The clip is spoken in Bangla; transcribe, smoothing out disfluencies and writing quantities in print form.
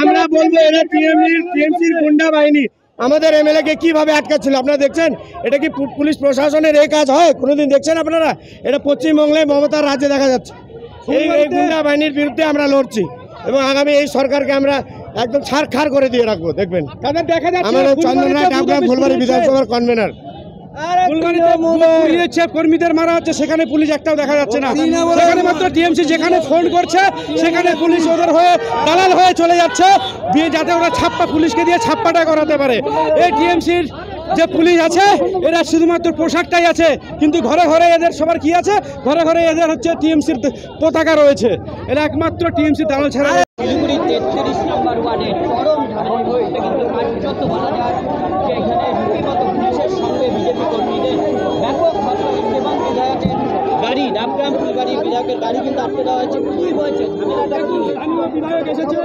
আমরা বলবো এরা টিএমসির গুন্ডা বাহিনী আমাদের এমএলএ কে কিভাবে আটকাচ্ছিল আপনারা দেখছেন। এটা কি পুলিশ প্রশাসনের এই কাজ হয় কোনোদিন দেখছেন আপনারা? এটা পশ্চিমবঙ্গে মমতার রাজ্যে দেখা যাচ্ছে। এই গুন্ডা বাহিনীর বিরুদ্ধে আমরা লড়ছি এবং আগামী এই সরকারকে আমরা একদম ছাড়খাড় করে দিয়ে রাখবো। দেখবেন আমাদের চন্দনরায় ডাবগ্রাম ফুলবাড়ি বিধানসভার কনভেনার কর্মীদের মারা হচ্ছে, সেখানে পুলিশ একটাও দেখা যাচ্ছে না। সেখানে মাত্র টিএমসি যেখানে ফোন করছে সেখানে পুলিশ ওদের হয়ে দালাল হয়ে চলে যাচ্ছে, যাতে ওরা ছাপ্পা পুলিশকে দিয়ে ছাপ্পাটা করাতে পারে। এই টিএমসির যে পুলিশ আছে এরা শুধুমাত্র পোশাকটাই আছে, কিন্তু ঘরে ঘরে এদের সবার কি আছে, ঘরে ঘরে এদের হচ্ছে টিএমসির পতাকা রয়েছে। এরা একমাত্র টিএমসি দালাল ছাড়া। শিলিগুড়ি 33 নম্বর ওয়ার্ডের চরম ঝাড়ের মধ্যে কিন্তু কার্যত বলা যায় যে এখানে রীতিমতো পুলিশের সঙ্গে বিজেপি কর্মীদের ব্যাপক ঘটনা এবং বিধায়কের গাড়ি ডাবগ্রাম ফুলবাড়ি বিধায়কের গাড়ি কিন্তু আটকে দেওয়া হয়েছে। কি হয়েছে, ঝামেলাটা কি? বিধায়ক এসেছে